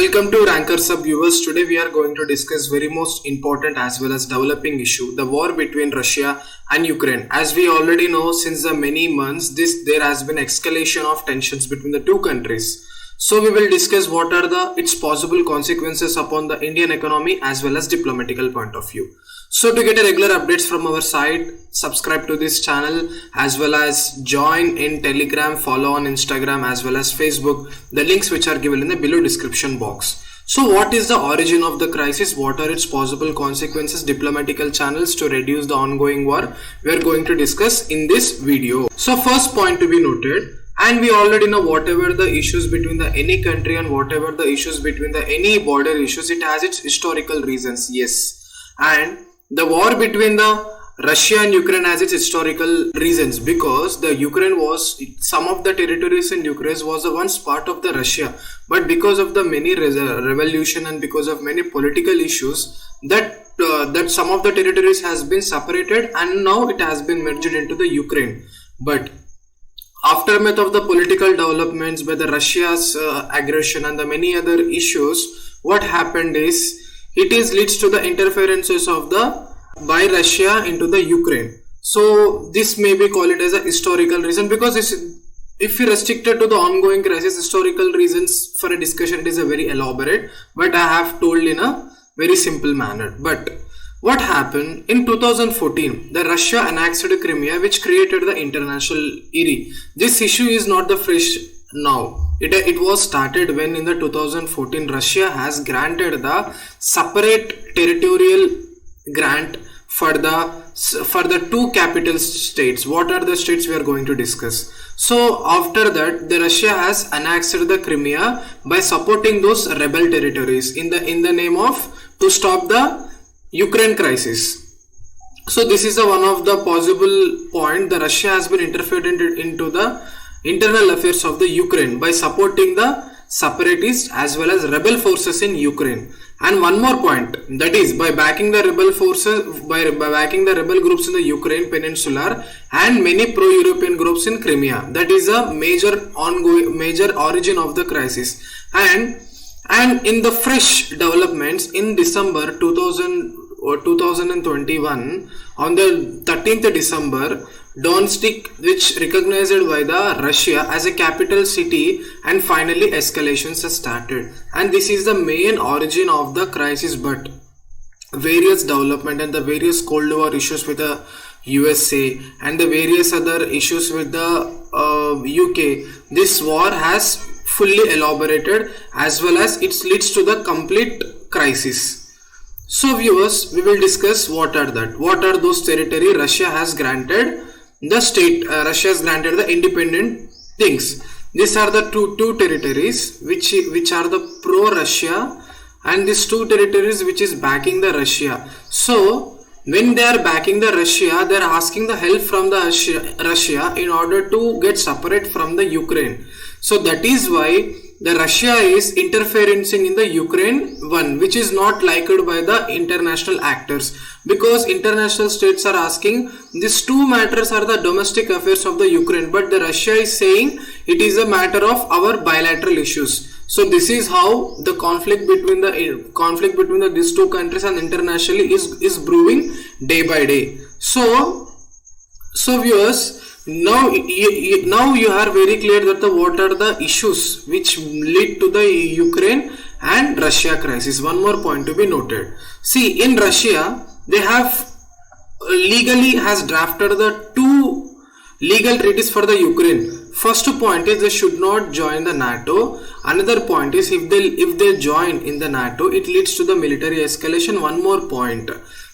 Welcome to Rankers Hub viewers. Today we are going to discuss very most important as well as developing issue, the war between Russia and Ukraine. As we already know, since the many months, there has been escalation of tensions between the two countries. So we will discuss what are its possible consequences upon the Indian economy as well as diplomatical point of view. So to get a regular updates from our side, subscribe to this channel as well as join in Telegram, follow on Instagram as well as Facebook, the links which are given in the below description box. So what is the origin of the crisis? What are its possible consequences, diplomatical channels to reduce the ongoing war? We are going to discuss in this video. So first point to be noted, and we already know whatever the issues between any country and whatever the issues between any border issues, it has its historical reasons, yes. And the war between the Russia and Ukraine has its historical reasons, because the Ukraine was, some of the territories in Ukraine was once part of the Russia, but because of the many revolution and because of many political issues, that some of the territories has been separated and now it has been merged into the Ukraine. But aftermath of the political developments by the Russia's aggression and the many other issues, what happened is it leads to the interferences of by Russia into the Ukraine. So this may be called as a historical reason, because if we restricted to the ongoing crisis, historical reasons for a discussion, it is a very elaborate, but I have told in a very simple manner. But what happened in 2014, the Russia annexed Crimea, which created the international era. This issue is not the fresh now. It was started when in the 2014 Russia has granted the separate territorial grant for the two capital states. What are the states we are going to discuss? So after that, the Russia has annexed the Crimea by supporting those rebel territories in the name of to stop the Ukraine crisis. So this is one of the possible point. The Russia has been interfered into the internal affairs of the Ukraine by supporting the separatists as well as rebel forces in Ukraine. And one more point, that is by backing the rebel forces, by backing the rebel groups in the Ukraine Peninsula and many pro-European groups in Crimea. That is a major origin of the crisis. And in the fresh developments in December 2021, on the 13th December, Donetsk, which recognized by the Russia as a capital city, and finally escalations have started. And this is the main origin of the crisis. But various development and the various Cold War issues with the USA and the various other issues with the UK, this war has fully elaborated as well as it leads to the complete crisis. So viewers, we will discuss what are those territory Russia has granted. Russia has granted the independent things. These are the two territories which are the pro-Russia, and these two territories which is backing the Russia. So when they are backing the Russia, they are asking the help from the Russia in order to get separate from the Ukraine. So that is why the Russia is interfering in the Ukraine one, which is not liked by the international actors, because international states are asking these two matters are the domestic affairs of the Ukraine, but the Russia is saying it is a matter of our bilateral issues. So this is how the conflict between these two countries and internationally is brewing day by day. So viewers, now you are very clear that what are the issues which lead to the Ukraine and Russia crisis. One more point to be noted. See, in Russia, they have legally has drafted the two legal treaties for the Ukraine. First point is they should not join the NATO. Another point is if they join in the NATO, it leads to the military escalation. One more point,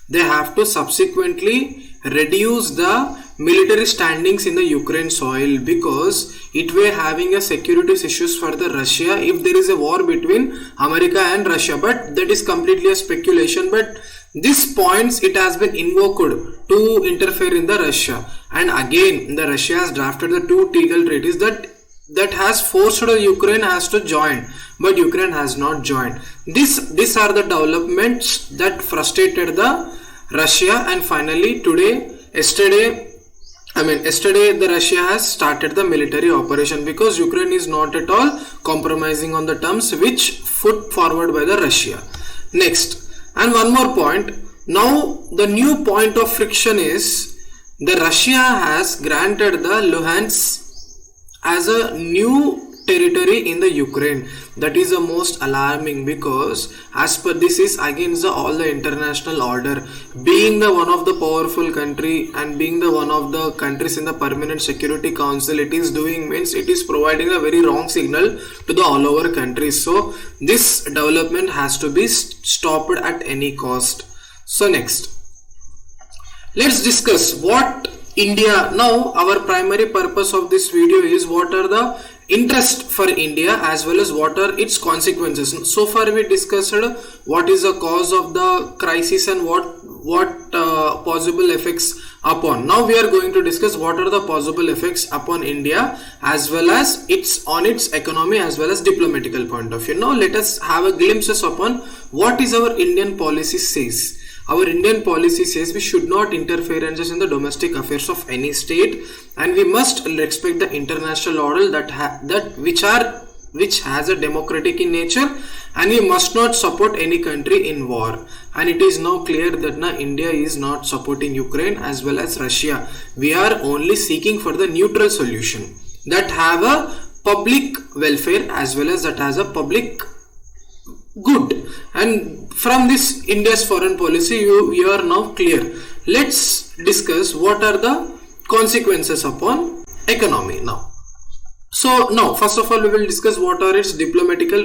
they have to subsequently reduce the military standings in the Ukraine soil, because it were having a security issues for the Russia if there is a war between America and Russia. But that is completely a speculation. But these points, it has been invoked to interfere in the Russia. And again, the Russia has drafted the two legal treaties that has forced the Ukraine has to join, but Ukraine has not joined. These are the developments that frustrated the Russia, and finally yesterday Yesterday the Russia has started the military operation because Ukraine is not at all compromising on the terms which put forward by the Russia. Next, and one more point. Now the new point of friction is the Russia has granted the Luhansk as a new territory in the Ukraine. That is the most alarming, because as per this is against all the international order. Being the one of the powerful country and being the one of the countries in the Permanent Security Council, it is doing means it is providing a very wrong signal to the all over countries. So this development has to be stopped at any cost. So next, let's discuss what India. Now our primary purpose of this video is what are the interest for India as well as what are its consequences. So far we discussed what is the cause of the crisis and what possible effects upon. Now we are going to discuss what are the possible effects upon India as well as on its economy as well as diplomatical point of view. Now let us have a glimpses upon what is our Indian policy says. Our Indian policy says we should not interferences in the domestic affairs of any state, and we must respect the international order which has a democratic in nature, and we must not support any country in war. And it is now clear that India is not supporting Ukraine as well as Russia. We are only seeking for the neutral solution that have a public welfare as well as that has a public good. And from this India's foreign policy you are now clear. Let's discuss what are the consequences upon economy now. So now first of all we will discuss what are its diplomatical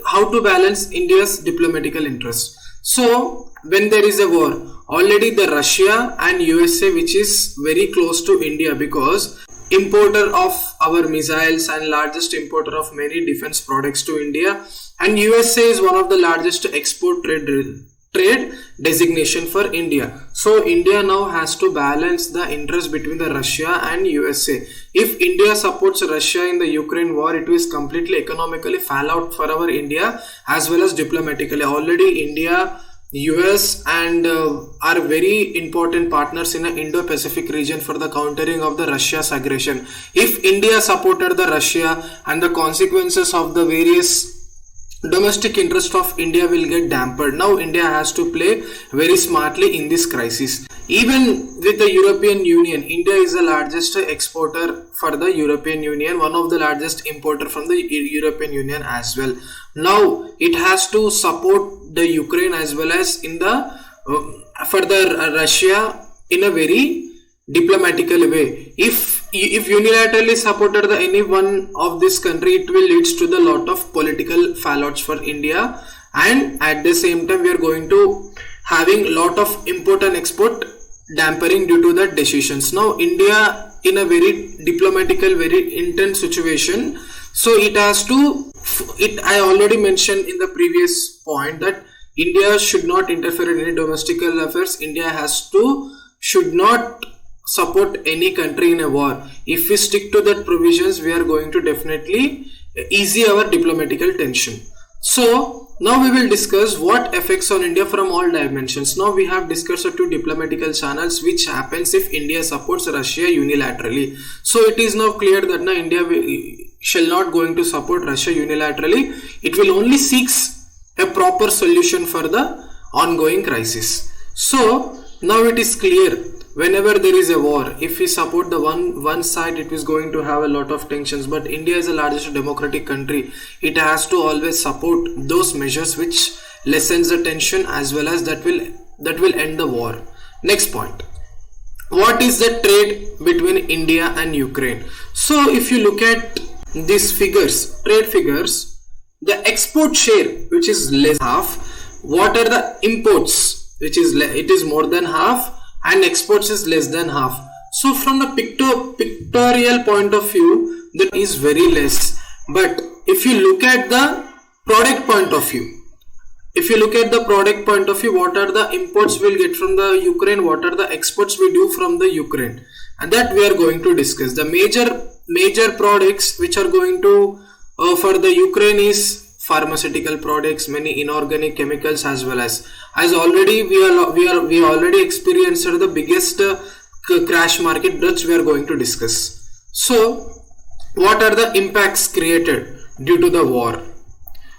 how to balance India's diplomatical interests. So when there is a war, already the Russia and USA, which is very close to India because importer of our missiles and largest importer of many defense products to India, and USA is one of the largest export trade designation for India. So India now has to balance the interest between the Russia and USA. If India supports Russia in the Ukraine war, it will completely economically fall out for our India as well as diplomatically. Already India, US and are very important partners in the Indo-Pacific region for the countering of the Russia's aggression. If India supported the Russia, and the consequences of the various domestic interest of India will get dampened. Now India has to play very smartly in this crisis. Even with the European Union, India is the largest exporter for the European Union, one of the largest importer from the European Union as well. Now it has to support the Ukraine as well as in the further Russia in a very diplomatical way. If unilaterally supported any one of this country, it will leads to the lot of political fallouts for India, and at the same time we are going to having lot of import and export dampering due to that decisions. Now India in a very diplomatical, very intense situation, so it has to I already mentioned in the previous point that India should not interfere in any domestic affairs. India should not support any country in a war. If we stick to that provisions, we are going to definitely ease our diplomatical tension. So now we will discuss what affects on India from all dimensions. Now we have discussed two diplomatical channels which happens if India supports Russia unilaterally. So it is now clear that India shall not going to support Russia unilaterally. It will only seeks a proper solution for the ongoing crisis. So now it is clear, whenever there is a war, if we support the one side, it is going to have a lot of tensions. But India is the largest democratic country. It has to always support those measures which lessens the tension as well as that will end the war. Next point. What is the trade between India and Ukraine? So if you look at these figures, trade figures, the export share, which is less than half, what are the imports, which is it is more than half, and exports is less than half. So from the pictorial point of view, that is very less. But if you look at the product point of view, what are the imports we'll get from the Ukraine, what are the exports we do from the Ukraine, and that we are going to discuss. The major products which are going to for the Ukraine is pharmaceutical products, many inorganic chemicals, as well as already we already experienced the biggest crash market, that we are going to discuss. So what are the impacts created due to the war?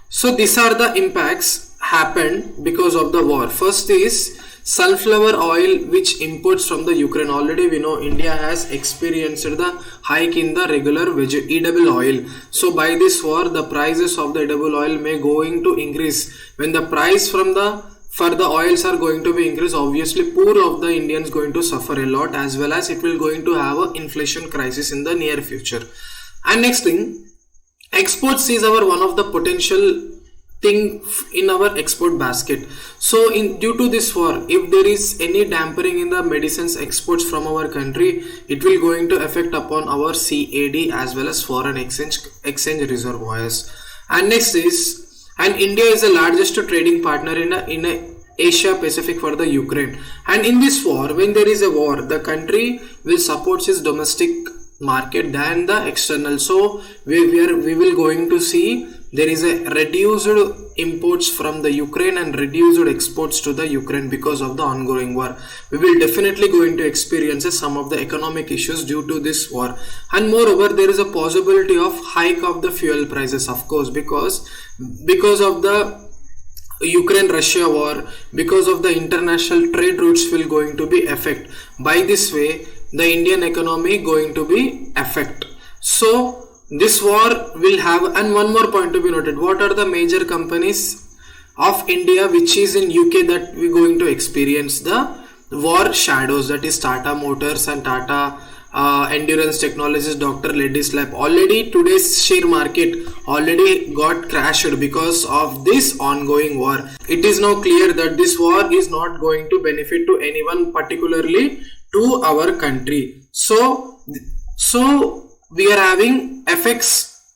So these are the impacts happened because of the war. First is sunflower oil, which imports from the Ukraine. Already we know India has experienced the hike in the regular edible oil. So by this war, the prices of the edible oil may going to increase. When the price for the oils are going to be increased, obviously poor of the Indians going to suffer a lot, as well as it will going to have an inflation crisis in the near future. And next thing, exports is our one of the potential thing in our export basket. So due to this war, if there is any dampering in the medicines exports from our country, it will going to affect upon our CAD as well as foreign exchange reservoirs. And next is, and India is the largest trading partner in Asia Pacific for the Ukraine. And in this war, when there is a war, the country will support its domestic market than the external. So we will going to see there is a reduced imports from the Ukraine and reduced exports to the Ukraine because of the ongoing war. We will definitely going to experience some of the economic issues due to this war. And moreover, there is a possibility of hike of the fuel prices, of course, because of the Ukraine-Russia war, because of the international trade routes will going to be affect. By this way, the Indian economy going to be affect. So this war will have, and one more point to be noted, what are the major companies of India which is in UK that we going to experience the war shadows, that is Tata Motors and Tata Endurance Technologies, Dr. Reddy's Lab. Already today's share market already got crashed because of this ongoing war. It is now clear that this war is not going to benefit to anyone, particularly to our country. So we are having effects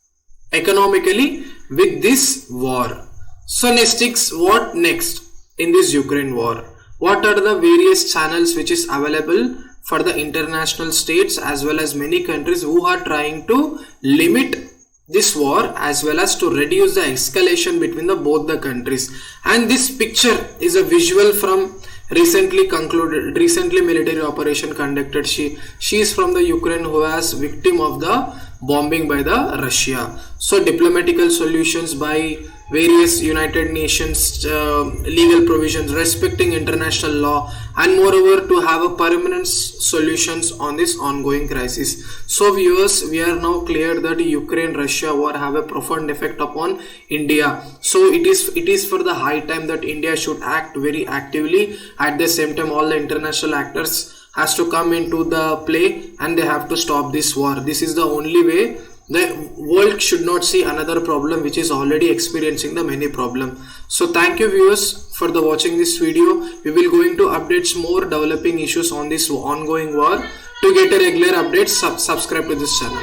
economically with this war. So next is, what next in this Ukraine war? What are the various channels which is available for the international states as well as many countries who are trying to limit this war as well as to reduce the escalation between both the countries? And this picture is a visual from recently military operation conducted. She is from the Ukraine, who was victim of the bombing by the Russia. So diplomatical solutions by various United Nations legal provisions respecting international law, and moreover to have a permanent solutions on this ongoing crisis. So viewers, we are now clear that Ukraine-Russia war have a profound effect upon India. So it is for the high time that India should act very actively. At the same time, all the international actors has to come into the play and they have to stop this war. This is the only way. The world should not see another problem which is already experiencing the many problem. So thank you viewers for the watching this video. We will going to update more developing issues on this ongoing war. To get a regular updates, subscribe to this channel.